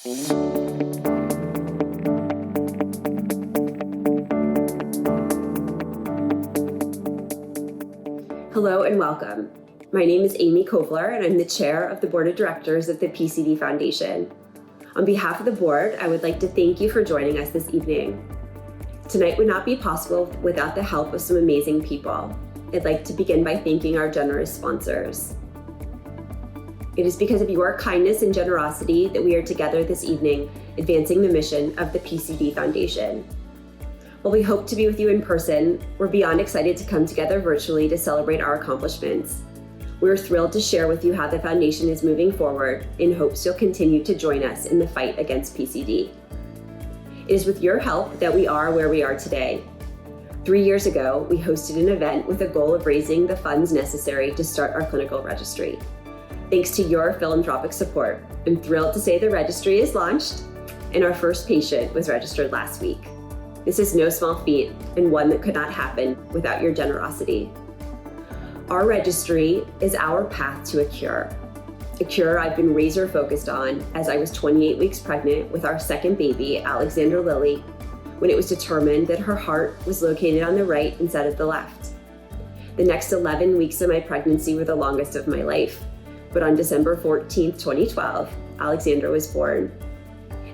Hello and welcome. My name is Amy Kovler, and I'm the chair of the board of directors of the PCD Foundation. On behalf of the board, I would like to thank you for joining us this evening. Tonight would not be possible without the help of some amazing people. I'd like to begin by thanking our generous sponsors. It is because of your kindness and generosity that we are together this evening, advancing the mission of the PCD Foundation. While we hope to be with you in person, we're beyond excited to come together virtually to celebrate our accomplishments. We're thrilled to share with you how the Foundation is moving forward in hopes you'll continue to join us in the fight against PCD. It is with your help that we are where we are today. 3 years ago, we hosted an event with a goal of raising the funds necessary to start our clinical registry. Thanks to your philanthropic support, I'm thrilled to say the registry is launched and our first patient was registered last week. This is no small feat and one that could not happen without your generosity. Our registry is our path to a cure I've been razor focused on as I was 28 weeks pregnant with our second baby, Alexandra Lily, when it was determined that her heart was located on the right instead of the left. The next 11 weeks of my pregnancy were the longest of my life, but on December 14th, 2012, Alexandra was born.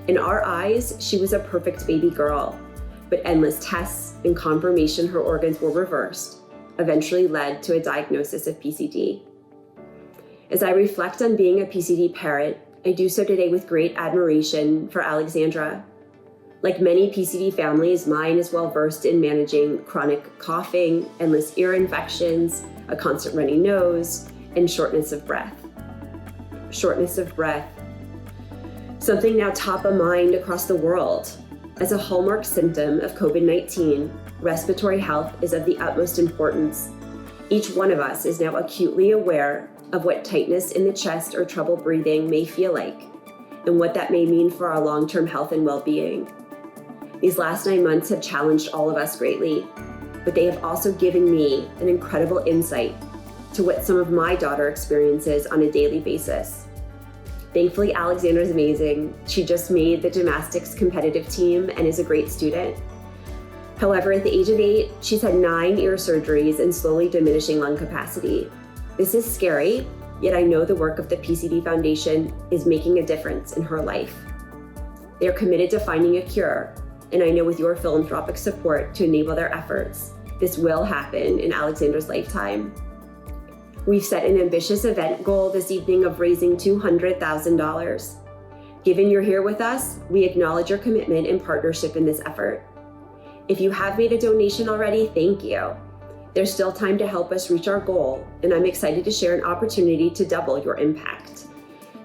In our eyes, she was a perfect baby girl, but endless tests and confirmation her organs were reversed eventually led to a diagnosis of PCD. As I reflect on being a PCD parent, I do so today with great admiration for Alexandra. Like many PCD families, mine is well versed in managing chronic coughing, endless ear infections, a constant runny nose, and shortness of breath. Shortness of breath, something now top of mind across the world. As a hallmark symptom of COVID-19, respiratory health is of the utmost importance. Each one of us is now acutely aware of what tightness in the chest or trouble breathing may feel like, and what that may mean for our long-term health and well-being. These last 9 months have challenged all of us greatly, but they have also given me an incredible insight to what some of my daughter experiences on a daily basis. Thankfully, Alexandra's amazing. She just made the gymnastics competitive team and is a great student. However, at the age of 8, she's had 9 ear surgeries and slowly diminishing lung capacity. This is scary, yet I know the work of the PCD Foundation is making a difference in her life. They are committed to finding a cure, and I know with your philanthropic support to enable their efforts, this will happen in Alexandra's lifetime. We've set an ambitious event goal this evening of raising $200,000. Given you're here with us, we acknowledge your commitment and partnership in this effort. If you have made a donation already, thank you. There's still time to help us reach our goal, and I'm excited to share an opportunity to double your impact.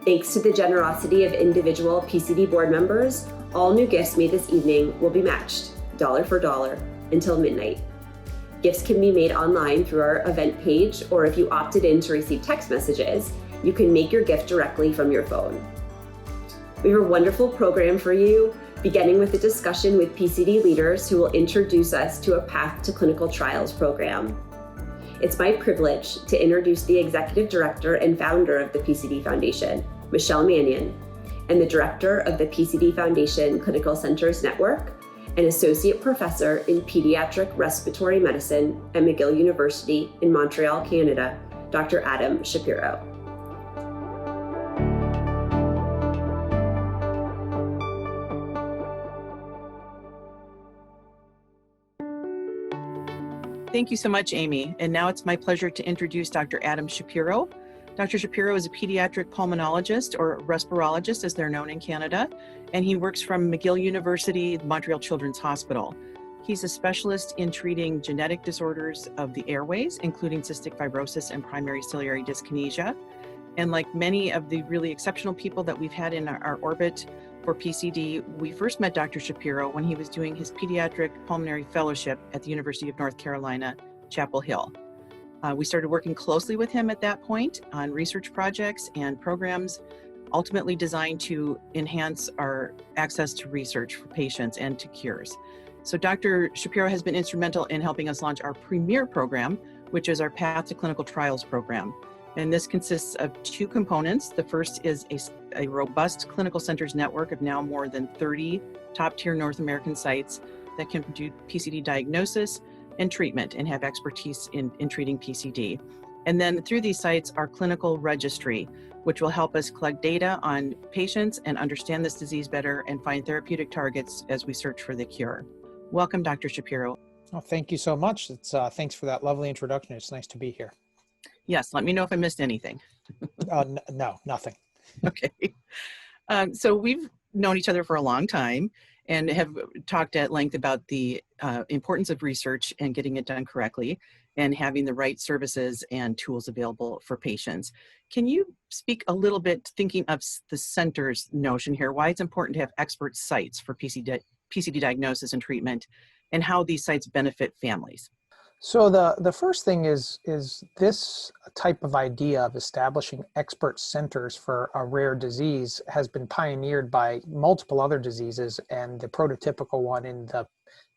Thanks to the generosity of individual PCD board members, all new gifts made this evening will be matched, dollar for dollar, until midnight. Gifts can be made online through our event page, or if you opted in to receive text messages, you can make your gift directly from your phone. We have a wonderful program for you, beginning with a discussion with PCD leaders who will introduce us to a Path to Clinical Trials program. It's my privilege to introduce the Executive Director and founder of the PCD Foundation, Michelle Mannion, and the Director of the PCD Foundation Clinical Centers Network, an Associate Professor in Pediatric Respiratory Medicine at McGill University in Montreal, Canada, Dr. Adam Shapiro. Thank you so much, Amy. And now it's my pleasure to introduce Dr. Adam Shapiro. Dr. Shapiro is a pediatric pulmonologist, or respirologist as they're known in Canada, and he works from McGill University, Montreal Children's Hospital. He's a specialist in treating genetic disorders of the airways, including cystic fibrosis and primary ciliary dyskinesia. And like many of the really exceptional people that we've had in our orbit for PCD, we first met Dr. Shapiro when he was doing his pediatric pulmonary fellowship at the University of North Carolina, Chapel Hill. We started working closely with him at that point on research projects and programs ultimately designed to enhance our access to research for patients and to cures. So Dr. Shapiro has been instrumental in helping us launch our premier program, which is our Path to Clinical Trials program. And this consists of two components. The first is a robust clinical centers network of now more than 30 top-tier North American sites that can do PCD diagnosis and treatment and have expertise in treating PCD. And then through these sites, our clinical registry, which will help us collect data on patients and understand this disease better and find therapeutic targets as we search for the cure. Welcome, Dr. Shapiro. Oh, thank you so much. Thanks for that lovely introduction. It's nice to be here. Yes, let me know if I missed anything. No, nothing. Okay. So we've known each other for a long time and have talked at length about the importance of research and getting it done correctly and having the right services and tools available for patients. Can you speak a little bit, thinking of the center's notion here, why it's important to have expert sites for PCD diagnosis and treatment, and how these sites benefit families? So the first thing is this type of idea of establishing expert centers for a rare disease has been pioneered by multiple other diseases, and the prototypical one in the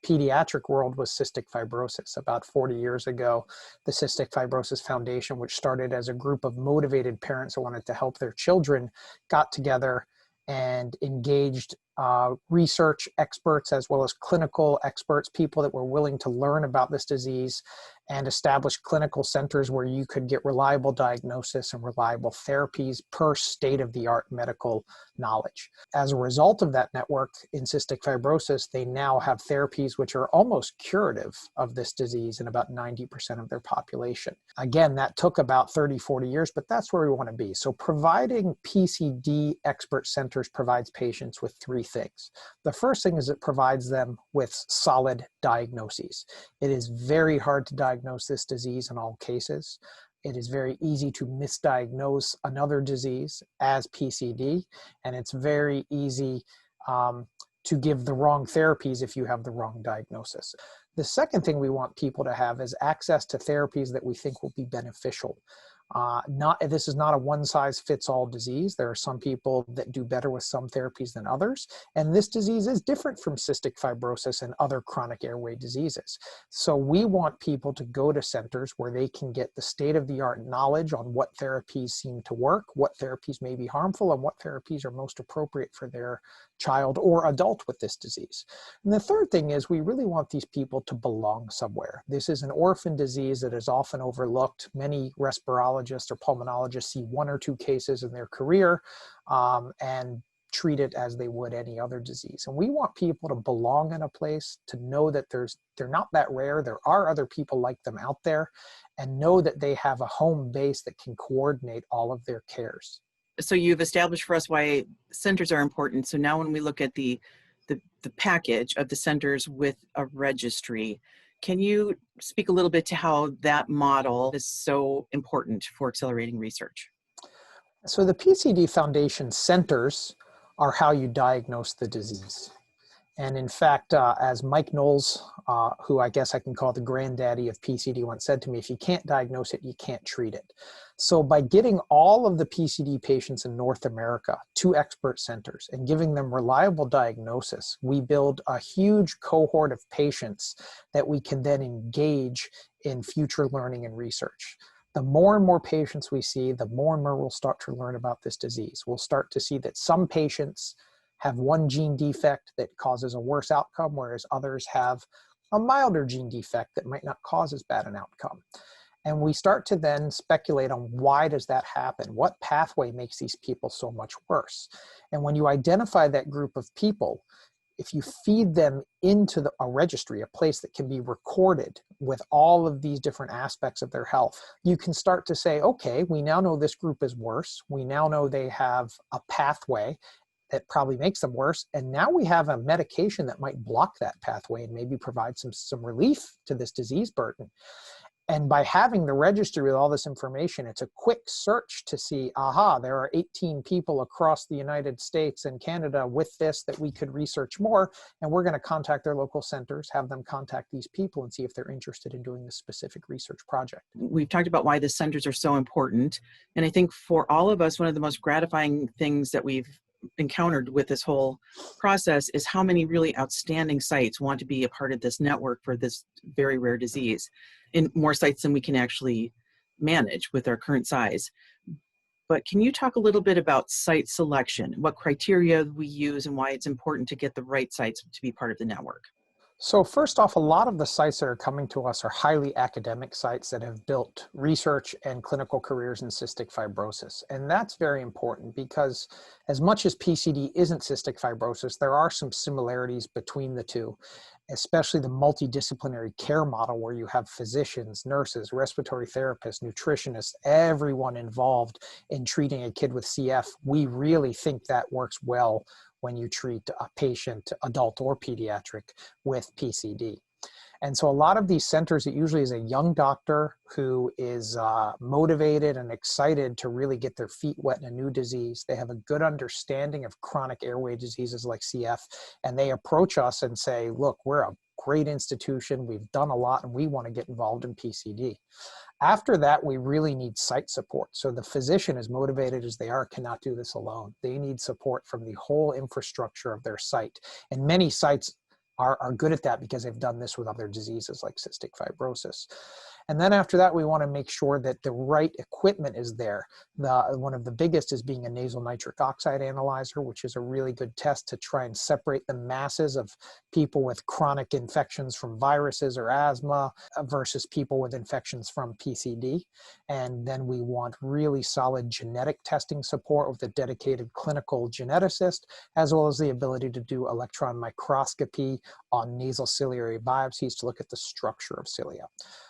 pediatric world was cystic fibrosis. About 40 years ago, the Cystic Fibrosis Foundation, which started as a group of motivated parents who wanted to help their children, got together and engaged research experts as well as clinical experts, people that were willing to learn about this disease, and establish clinical centers where you could get reliable diagnosis and reliable therapies per state-of-the-art medical knowledge. As a result of that network in cystic fibrosis, they now have therapies which are almost curative of this disease in about 90% of their population. Again, that took about 30, 40 years, but that's where we want to be. So providing PCD expert centers provides patients with three things. The first thing is it provides them with solid diagnoses. It is very hard to diagnose this disease in all cases. It is very easy to misdiagnose another disease as PCD, and it's very easy to give the wrong therapies if you have the wrong diagnosis. The second thing we want people to have is access to therapies that we think will be beneficial. This is not a one-size-fits-all disease. There are some people that do better with some therapies than others, and this disease is different from cystic fibrosis and other chronic airway diseases. So we want people to go to centers where they can get the state-of-the-art knowledge on what therapies seem to work, what therapies may be harmful, and what therapies are most appropriate for their child or adult with this disease. And the third thing is we really want these people to belong somewhere. This is an orphan disease that is often overlooked. Many respirologists or pulmonologists see one or two cases in their career and treat it as they would any other disease. And we want people to belong in a place, to know that they're not that rare, there are other people like them out there, and know that they have a home base that can coordinate all of their cares. So you've established for us why centers are important. So now when we look at the package of the centers with a registry, can you speak a little bit to how that model is so important for accelerating research? So the PCD Foundation centers are how you diagnose the disease. And in fact, as Mike Knowles, who I guess I can call the granddaddy of PCD, once said to me, if you can't diagnose it, you can't treat it. So by getting all of the PCD patients in North America to expert centers and giving them reliable diagnosis, we build a huge cohort of patients that we can then engage in future learning and research. The more and more patients we see, the more and more we'll start to learn about this disease. We'll start to see that some patients have one gene defect that causes a worse outcome, whereas others have a milder gene defect that might not cause as bad an outcome. And we start to then speculate on why does that happen? What pathway makes these people so much worse? And when you identify that group of people, if you feed them into a registry, a place that can be recorded with all of these different aspects of their health, you can start to say, okay, we now know this group is worse. We now know they have a pathway that probably makes them worse. And now we have a medication that might block that pathway and maybe provide some relief to this disease burden. And by having the registry with all this information, it's a quick search to see, aha, there are 18 people across the United States and Canada with this that we could research more. And we're going to contact their local centers, have them contact these people and see if they're interested in doing this specific research project. We've talked about why the centers are so important. And I think for all of us, one of the most gratifying things that we've encountered with this whole process is how many really outstanding sites want to be a part of this network for this very rare disease, in more sites than we can actually manage with our current size. But can you talk a little bit about site selection, what criteria we use and why it's important to get the right sites to be part of the network? So first off, a lot of the sites that are coming to us are highly academic sites that have built research and clinical careers in cystic fibrosis. And that's very important because as much as PCD isn't cystic fibrosis, there are some similarities between the two, especially the multidisciplinary care model where you have physicians, nurses, respiratory therapists, nutritionists, everyone involved in treating a kid with CF. We really think that works well when you treat a patient, adult or pediatric, with PCD. And so a lot of these centers, it usually is a young doctor who is motivated and excited to really get their feet wet in a new disease. They have a good understanding of chronic airway diseases like CF, and they approach us and say, look, we're a great institution, we've done a lot, and we want to get involved in PCD. After that, we really need site support. So the physician, as motivated as they are, cannot do this alone. They need support from the whole infrastructure of their site. And many sites are good at that because they've done this with other diseases like cystic fibrosis. And then after that, we want to make sure that the right equipment is there. One of the biggest is being a nasal nitric oxide analyzer, which is a really good test to try and separate the masses of people with chronic infections from viruses or asthma versus people with infections from PCD. And then we want really solid genetic testing support with a dedicated clinical geneticist, as well as the ability to do electron microscopy on nasal ciliary biopsies to look at the structure of cilia.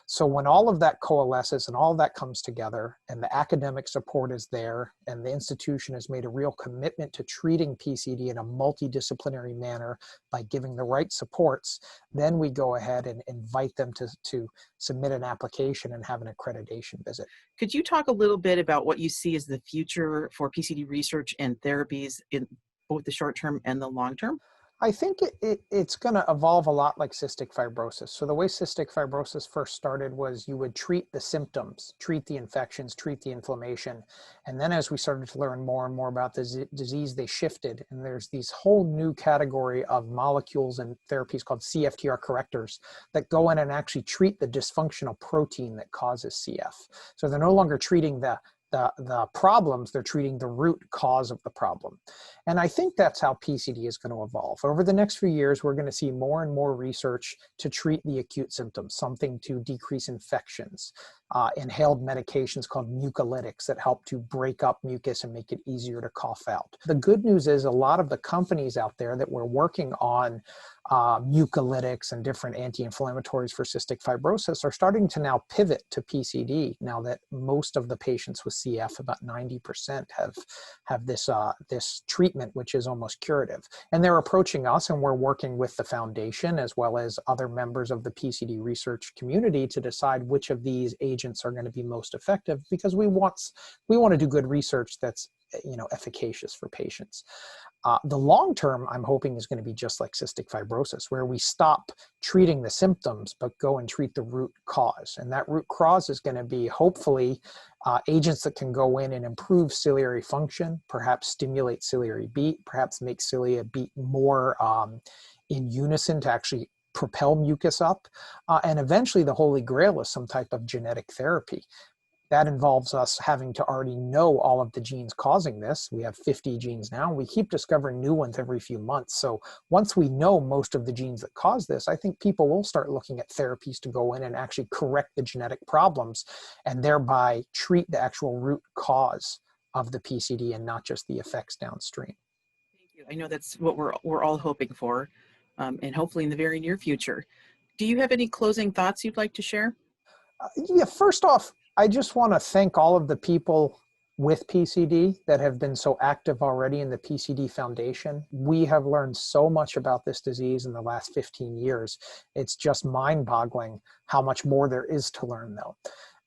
So when all of that coalesces and all of that comes together and the academic support is there and the institution has made a real commitment to treating PCD in a multidisciplinary manner by giving the right supports, then we go ahead and invite them to submit an application and have an accreditation visit. Could you talk a little bit about what you see as the future for PCD research and therapies in both the short term and the long term? I think it's going to evolve a lot like cystic fibrosis. So the way cystic fibrosis first started was you would treat the symptoms, treat the infections, treat the inflammation. And then as we started to learn more and more about the disease, they shifted. And there's these whole new category of molecules and therapies called CFTR correctors that go in and actually treat the dysfunctional protein that causes CF. So they're no longer treating the problems, they're treating the root cause of the problem. And I think that's how PCD is going to evolve. Over the next few years, we're going to see more and more research to treat the acute symptoms, something to decrease infections, inhaled medications called mucolytics that help to break up mucus and make it easier to cough out. The good news is a lot of the companies out there that we're working on mucolytics and different anti-inflammatories for cystic fibrosis are starting to now pivot to PCD now that most of the patients with CF, about 90%, have this treatment, which is almost curative. And they're approaching us, and we're working with the foundation as well as other members of the PCD research community to decide which of these agents are going to be most effective, because we want to do good research that's efficacious for patients. The long term, I'm hoping, is going to be just like cystic fibrosis, where we stop treating the symptoms but go and treat the root cause. And that root cause is going to be, hopefully, agents that can go in and improve ciliary function, perhaps stimulate ciliary beat, perhaps make cilia beat more in unison to actually propel mucus up. And eventually, the holy grail is some type of genetic therapy. That involves us having to already know all of the genes causing this. We have 50 genes now. We keep discovering new ones every few months. So once we know most of the genes that cause this, I think people will start looking at therapies to go in and actually correct the genetic problems and thereby treat the actual root cause of the PCD and not just the effects downstream. Thank you. I know that's what we're all hoping for, and hopefully in the very near future. Do you have any closing thoughts you'd like to share? Yeah, first off, I just want to thank all of the people with PCD that have been so active already in the PCD Foundation. We have learned so much about this disease in the last 15 years. It's just mind-boggling how much more there is to learn, though.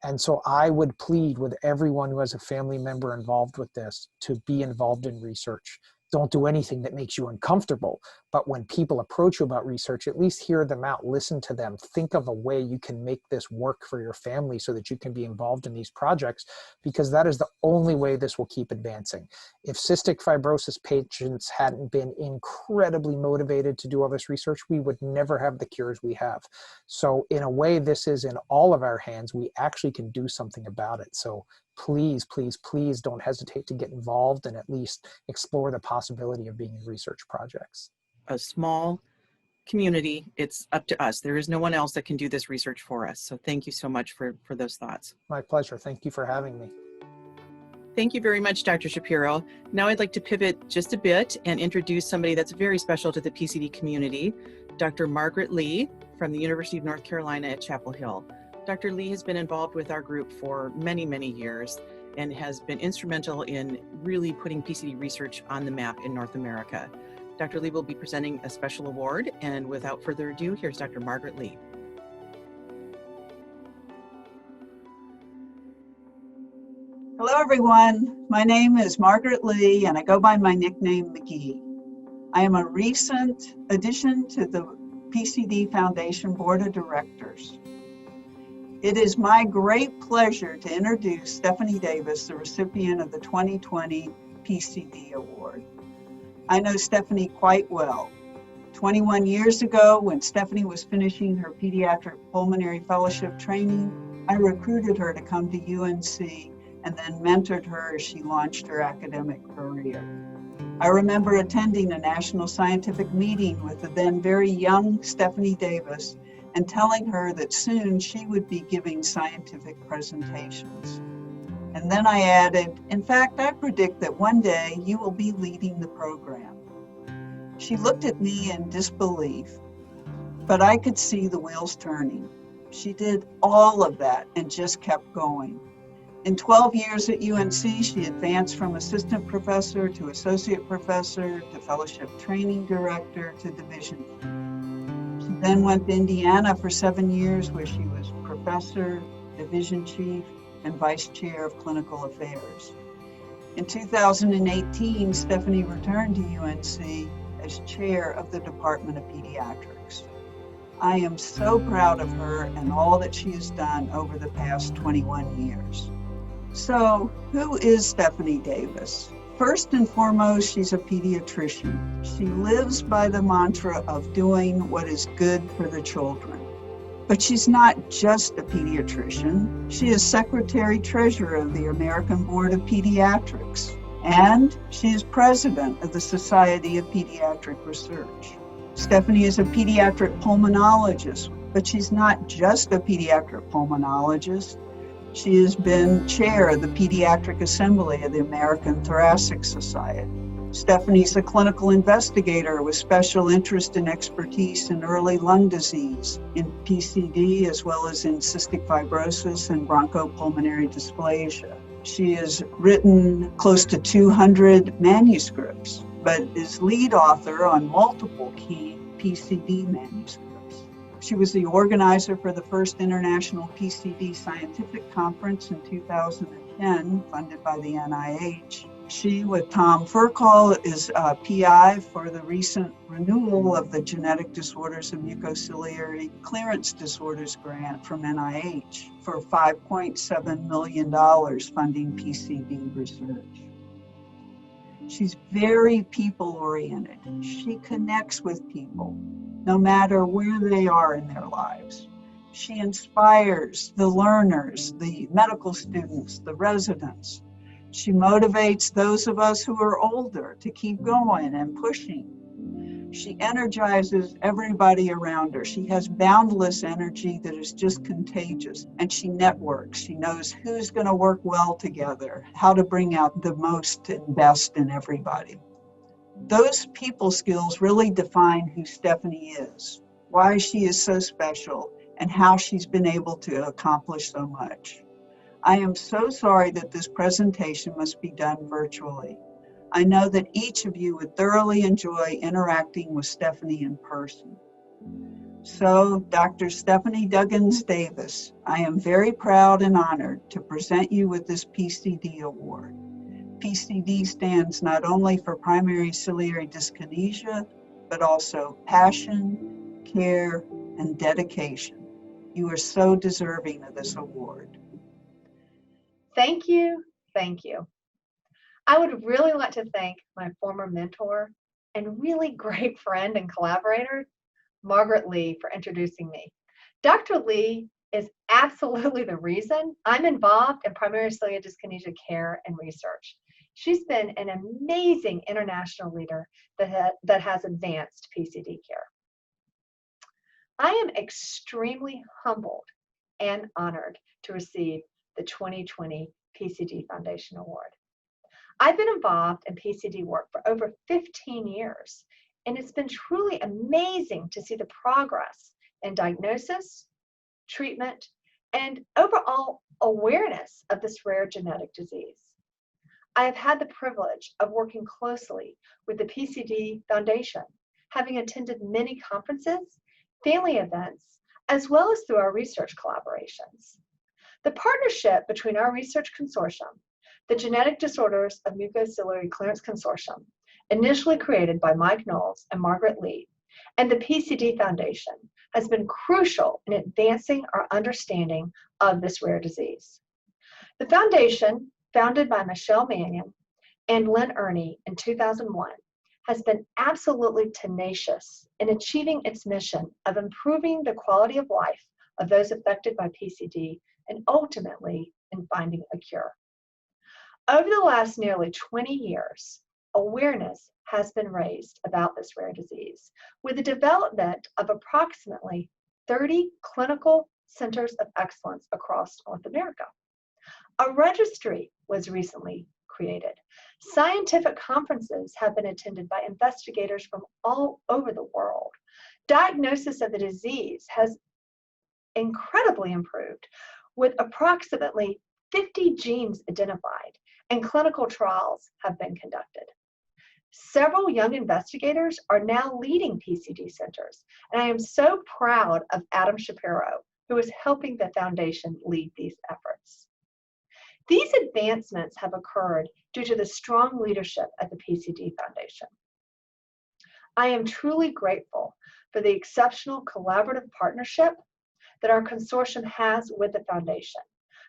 And so I would plead with everyone who has a family member involved with this to be involved in research. don't do anything that makes you uncomfortable. But when people approach you about research, at least hear them out, listen to them, think of a way you can make this work for your family so that you can be involved in these projects, because that is the only way this will keep advancing. If cystic fibrosis patients hadn't been incredibly motivated to do all this research, we would never have the cures we have. So in a way, this is in all of our hands. We actually can do something about it. So please, please, please don't hesitate to get involved and at least explore the possibility of being in research projects. A small community, it's up to us. There is no one else that can do this research for us. So thank you so much for those thoughts. My pleasure. Thank you for having me. Thank you very much, Dr. Shapiro. Now I'd like to pivot just a bit and introduce somebody that's very special to the PCD community, Dr. Margaret Lee from the University of North Carolina at Chapel Hill. Dr. Lee has been involved with our group for many, many years and has been instrumental in really putting PCD research on the map in North America. Dr. Lee will be presenting a special award, and without further ado, here's Dr. Margaret Lee. Hello everyone, my name is Margaret Lee and I go by my nickname McGee. I am a recent addition to the PCD Foundation Board of Directors. It is my great pleasure to introduce Stephanie Davis, the recipient of the 2020 PCD Award. I know Stephanie quite well. 21 years ago, when Stephanie was finishing her pediatric pulmonary fellowship training, I recruited her to come to UNC and then mentored her as she launched her academic career. I remember attending a national scientific meeting with the then very young Stephanie Davis and telling her that soon she would be giving scientific presentations. And then I added, in fact, I predict that one day you will be leading the program. She looked at me in disbelief, but I could see the wheels turning. She did all of that and just kept going. In 12 years at UNC, she advanced from assistant professor to associate professor to fellowship training director to division. She then went to Indiana for 7 years, where she was professor, division chief, and vice chair of clinical affairs. In 2018, Stephanie returned to UNC as chair of the Department of Pediatrics. I am so proud of her and all that she has done over the past 21 years. So, who is Stephanie Davis? First and foremost, she's a pediatrician. She lives by the mantra of doing what is good for the children. But she's not just a pediatrician. She is secretary-treasurer of the American Board of Pediatrics, and she is president of the Society of Pediatric Research. Stephanie is a pediatric pulmonologist, but she's not just a pediatric pulmonologist. She has been chair of the Pediatric Assembly of the American Thoracic Society. Stephanie's a clinical investigator with special interest and expertise in early lung disease, in PCD, as well as in cystic fibrosis and bronchopulmonary dysplasia. She has written close to 200 manuscripts, but is lead author on multiple key PCD manuscripts. She was the organizer for the first International PCD Scientific Conference in 2010, funded by the NIH. She, with Tom Furcall, is a PI for the recent renewal of the Genetic Disorders of Mucociliary Clearance Disorders grant from NIH for $5.7 million funding PCD research. She's very people-oriented. She connects with people, no matter where they are in their lives. She inspires the learners, the medical students, the residents. She motivates those of us who are older to keep going and pushing. She energizes everybody around her. She has boundless energy that is just contagious, and she networks. She knows who's going to work well together, how to bring out the most and best in everybody. Those people skills really define who Stephanie is, why she is so special, and how she's been able to accomplish so much. I am so sorry that this presentation must be done virtually. I know that each of you would thoroughly enjoy interacting with Stephanie in person. So, Dr. Stephanie Duggins Davis, I am very proud and honored to present you with this PCD award. PCD stands not only for primary ciliary dyskinesia, but also passion, care, and dedication. You are so deserving of this award. Thank you, thank you. I would really like to thank my former mentor and really great friend and collaborator, Margaret Lee, for introducing me. Dr. Lee is absolutely the reason I'm involved in primary ciliary dyskinesia care and research. She's been an amazing international leader that has advanced PCD care. I am extremely humbled and honored to receive the 2020 PCD Foundation Award. I've been involved in PCD work for over 15 years, and it's been truly amazing to see the progress in diagnosis, treatment, and overall awareness of this rare genetic disease. I have had the privilege of working closely with the PCD Foundation, having attended many conferences, family events, as well as through our research collaborations. The partnership between our research consortium, the Genetic Disorders of Mucociliary Clearance Consortium, initially created by Mike Knowles and Margaret Lee, and the PCD Foundation has been crucial in advancing our understanding of this rare disease. The foundation, founded by Michelle Mannion and Lynn Ernie in 2001, has been absolutely tenacious in achieving its mission of improving the quality of life of those affected by PCD and ultimately in finding a cure. Over the last nearly 20 years, awareness has been raised about this rare disease with the development of approximately 30 clinical centers of excellence across North America. A registry was recently created. Scientific conferences have been attended by investigators from all over the world. Diagnosis of the disease has incredibly improved, with approximately 50 genes identified, and clinical trials have been conducted. Several young investigators are now leading PCD centers, and I am so proud of Adam Shapiro, who is helping the foundation lead these efforts. These advancements have occurred due to the strong leadership at the PCD Foundation. I am truly grateful for the exceptional collaborative partnership that our consortium has with the foundation.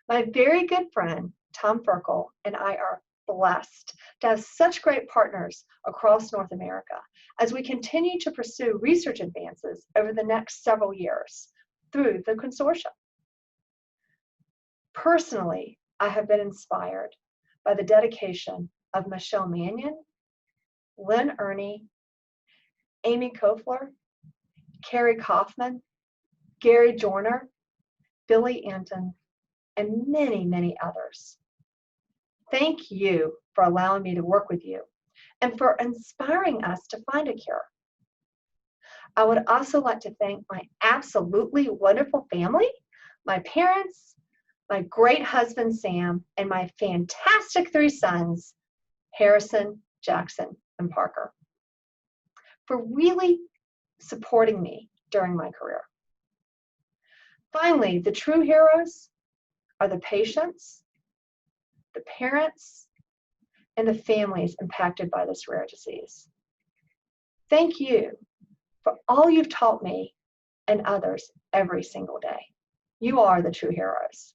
My very good friend, Tom Ferkel, and I are blessed to have such great partners across North America as we continue to pursue research advances over the next several years through the consortium. Personally, I have been inspired by the dedication of Michelle Mannion, Lynn Ernie, Amy Kofler, Carrie Kaufman, Gary Joyner, Billy Anton, and many, many others. Thank you for allowing me to work with you and for inspiring us to find a cure. I would also like to thank my absolutely wonderful family, my parents, my great husband, Sam, and my fantastic 3 sons, Harrison, Jackson, and Parker, for really supporting me during my career. Finally, the true heroes are the patients, the parents, and the families impacted by this rare disease. Thank you for all you've taught me and others every single day. You are the true heroes.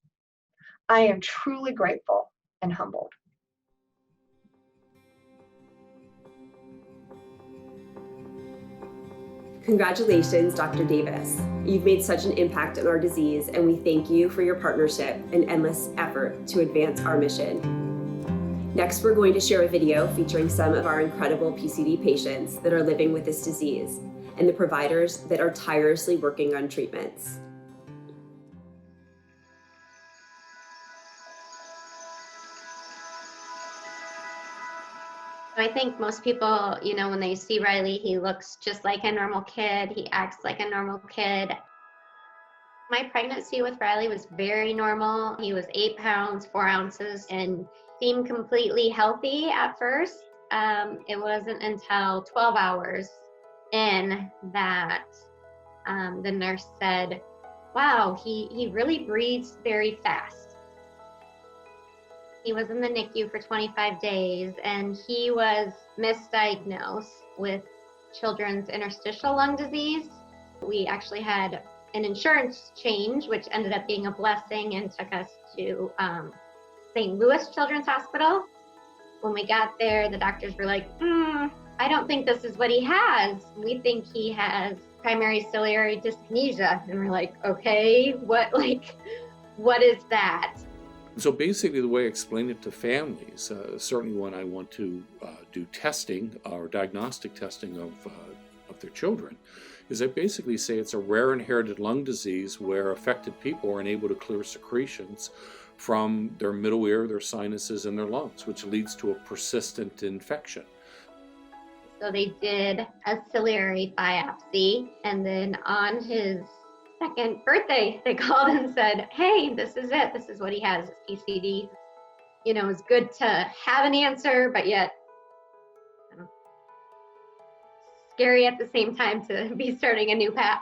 I am truly grateful and humbled. Congratulations, Dr. Davis. You've made such an impact on our disease, and we thank you for your partnership and endless effort to advance our mission. Next, we're going to share a video featuring some of our incredible PCD patients that are living with this disease and the providers that are tirelessly working on treatments. I think most people, when they see Riley, he looks just like a normal kid. He acts like a normal kid. My pregnancy with Riley was very normal. He was 8 pounds, 4 ounces, and seemed completely healthy at first. It wasn't until 12 hours in that the nurse said, wow, he really breathes very fast. He was in the NICU for 25 days, and he was misdiagnosed with children's interstitial lung disease. We actually had an insurance change, which ended up being a blessing and took us to St. Louis Children's Hospital. When we got there, the doctors were like, I don't think this is what he has. We think he has primary ciliary dyskinesia. And we're like, okay, what is that? So basically the way I explain it to families, certainly when I want to do testing or diagnostic testing of their children, is I basically say it's a rare inherited lung disease where affected people are unable to clear secretions from their middle ear, their sinuses, and their lungs, which leads to a persistent infection. So they did a ciliary biopsy, and then on his second birthday, they called and said, hey, this is it. This is what he has, is PCD. You know, it's good to have an answer, but yet scary at the same time to be starting a new path.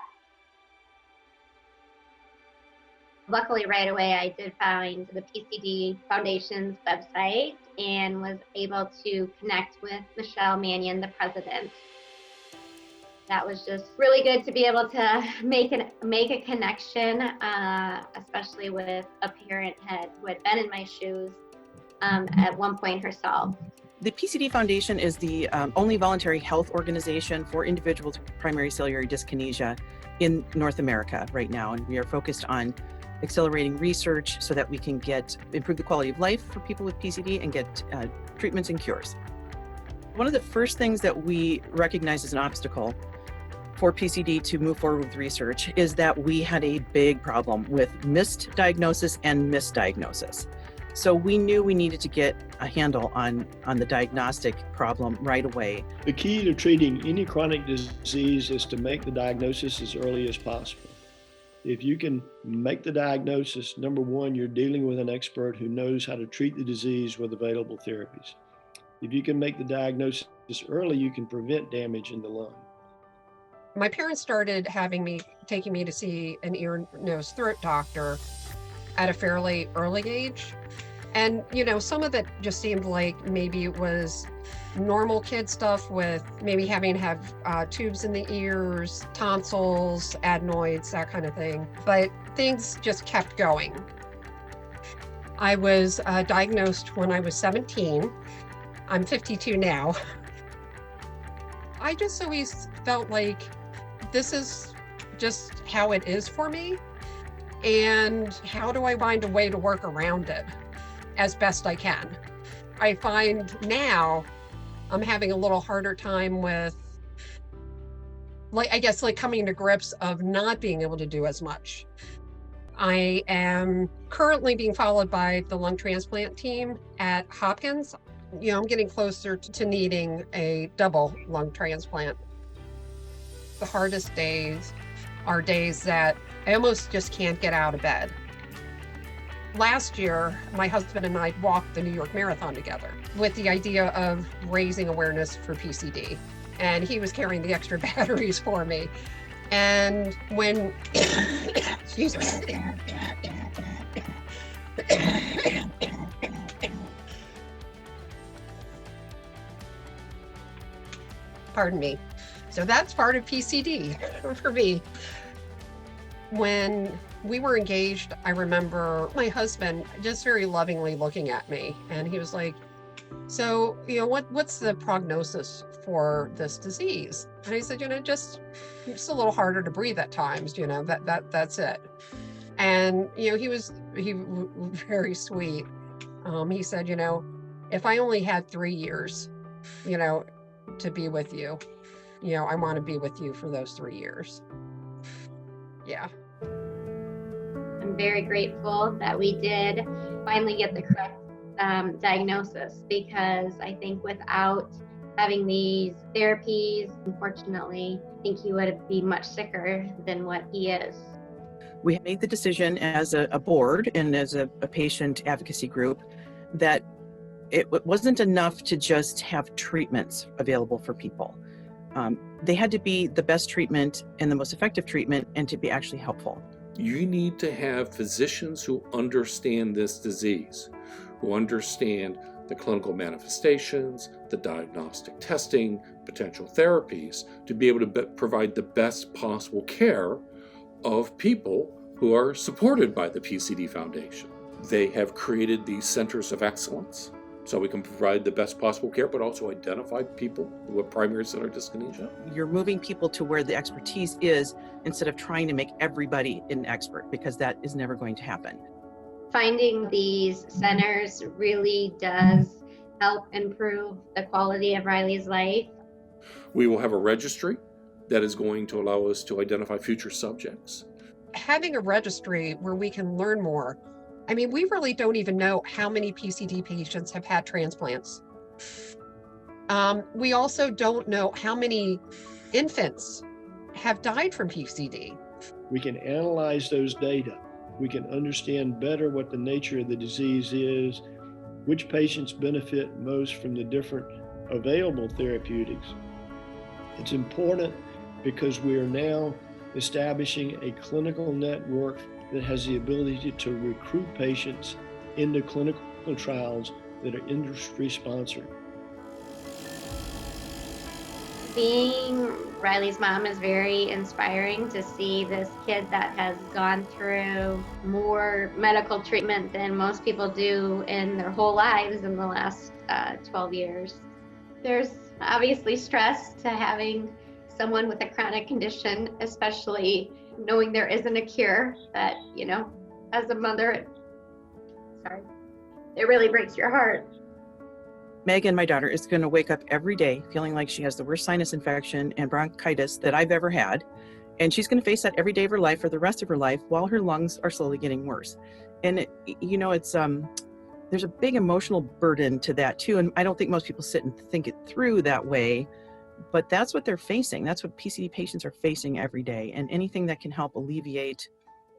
Luckily, right away, I did find the PCD Foundation's website and was able to connect with Michelle Mannion, the president. That was just really good to be able to make a connection, especially with a parent who had been in my shoes at one point herself. The PCD Foundation is the only voluntary health organization for individuals with primary ciliary dyskinesia in North America right now, and we are focused on accelerating research so that we can improve the quality of life for people with PCD and get treatments and cures. One of the first things that we recognize as an obstacle for PCD to move forward with research is that we had a big problem with missed diagnosis and misdiagnosis. So we knew we needed to get a handle on the diagnostic problem right away. The key to treating any chronic disease is to make the diagnosis as early as possible. If you can make the diagnosis, number one, you're dealing with an expert who knows how to treat the disease with available therapies. If you can make the diagnosis early, you can prevent damage in the lung. My parents started taking me to see an ear, nose, throat doctor at a fairly early age. And, you know, some of it just seemed like maybe it was normal kid stuff with maybe having to have tubes in the ears, tonsils, adenoids, that kind of thing. But things just kept going. I was diagnosed when I was 17. I'm 52 now. I just always felt like this is just how it is for me. And how do I find a way to work around it as best I can? I find now I'm having a little harder time with, coming to grips of not being able to do as much. I am currently being followed by the lung transplant team at Hopkins. You know, I'm getting closer to needing a double lung transplant. The hardest days are days that I almost just can't get out of bed. Last year, my husband and I walked the New York Marathon together with the idea of raising awareness for PCD. And he was carrying the extra batteries for me. And when, excuse me. Pardon me. So that's part of PCD for me. When we were engaged, I remember my husband just very lovingly looking at me, and he was like, so, you know, what's the prognosis for this disease? And I said, you know, just a little harder to breathe at times, you know, that's it. And, you know, he was very sweet. He said, you know, if I only had 3 years, you know, to be with you, you know, I want to be with you for those 3 years. Yeah. I'm very grateful that we did finally get the correct diagnosis, because I think without having these therapies, unfortunately, I think he would be much sicker than what he is. We made the decision as a board and as a patient advocacy group that it wasn't enough to just have treatments available for people. They had to be the best treatment and the most effective treatment, and to be actually helpful. You need to have physicians who understand this disease, who understand the clinical manifestations, the diagnostic testing, potential therapies, to be able to provide the best possible care of people who are supported by the PCD Foundation. They have created these centers of excellence so we can provide the best possible care, but also identify people with primary center dyskinesia. You're moving people to where the expertise is instead of trying to make everybody an expert, because that is never going to happen. Finding these centers really does help improve the quality of Riley's life. We will have a registry that is going to allow us to identify future subjects. Having a registry where we can learn more. I mean, we really don't even know how many PCD patients have had transplants. We also don't know how many infants have died from PCD. We can analyze those data. We can understand better what the nature of the disease is, which patients benefit most from the different available therapeutics. It's important because we are now establishing a clinical network that has the ability to recruit patients into clinical trials that are industry sponsored. Being Riley's mom is very inspiring to see this kid that has gone through more medical treatment than most people do in their whole lives in the last 12 years. There's obviously stress to having someone with a chronic condition, especially knowing there isn't a cure, that, you know, as a mother, it really breaks your heart. Megan, my daughter, is going to wake up every day feeling like she has the worst sinus infection and bronchitis that I've ever had. And she's going to face that every day of her life for the rest of her life while her lungs are slowly getting worse. And, there's a big emotional burden to that too. And I don't think most people sit and think it through that way, but that's what they're facing. That's what PCD patients are facing every day. And anything that can help alleviate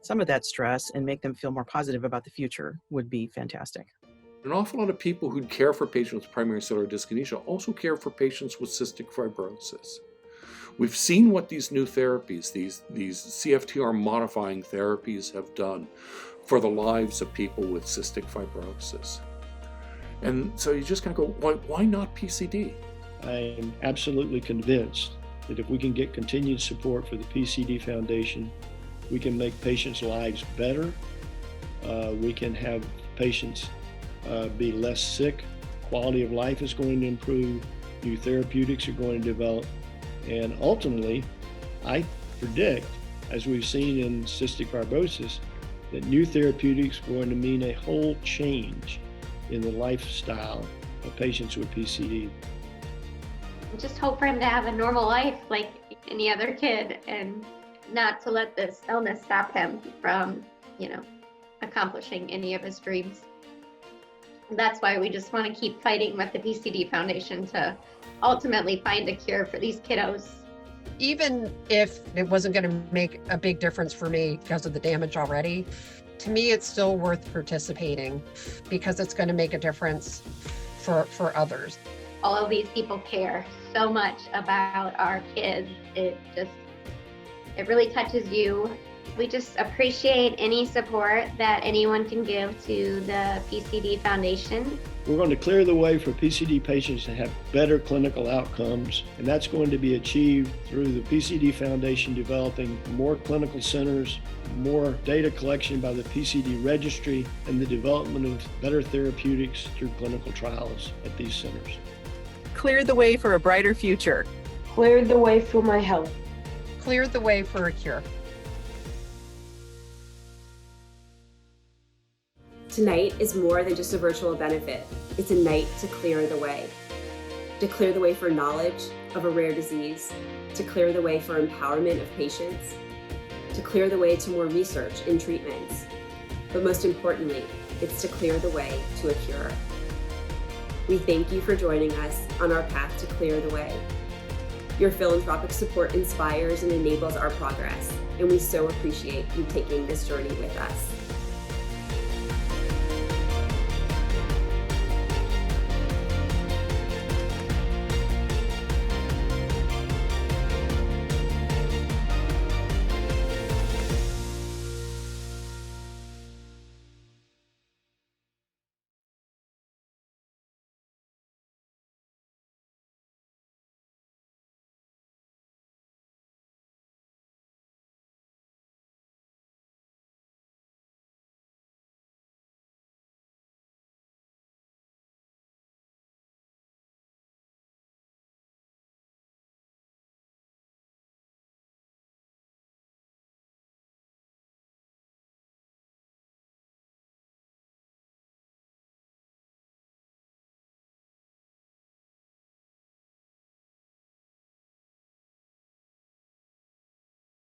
some of that stress and make them feel more positive about the future would be fantastic. An awful lot of people who care for patients with primary ciliary dyskinesia also care for patients with cystic fibrosis. We've seen what these new therapies, these CFTR modifying therapies have done for the lives of people with cystic fibrosis. And so you just kind of go, why not PCD? I am absolutely convinced that if we can get continued support for the PCD Foundation, we can make patients' lives better. We can have patients be less sick. Quality of life is going to improve. New therapeutics are going to develop. And ultimately, I predict, as we've seen in cystic fibrosis, that new therapeutics are going to mean a whole change in the lifestyle of patients with PCD. Just hope for him to have a normal life like any other kid, and not to let this illness stop him from, accomplishing any of his dreams. That's why we just want to keep fighting with the PCD Foundation to ultimately find a cure for these kiddos. Even if it wasn't going to make a big difference for me because of the damage already, to me it's still worth participating because it's going to make a difference for others. All of these people care so much about our kids. It really touches you. We just appreciate any support that anyone can give to the PCD Foundation. We're going to clear the way for PCD patients to have better clinical outcomes, and that's going to be achieved through the PCD Foundation developing more clinical centers, more data collection by the PCD registry, and the development of better therapeutics through clinical trials at these centers. Clear the way for a brighter future. Cleared the way for my health. Cleared the way for a cure. Tonight is more than just a virtual benefit. It's a night to clear the way. To clear the way for knowledge of a rare disease, to clear the way for empowerment of patients, to clear the way to more research and treatments. But most importantly, it's to clear the way to a cure. We thank you for joining us on our path to clear the way. Your philanthropic support inspires and enables our progress, and we so appreciate you taking this journey with us.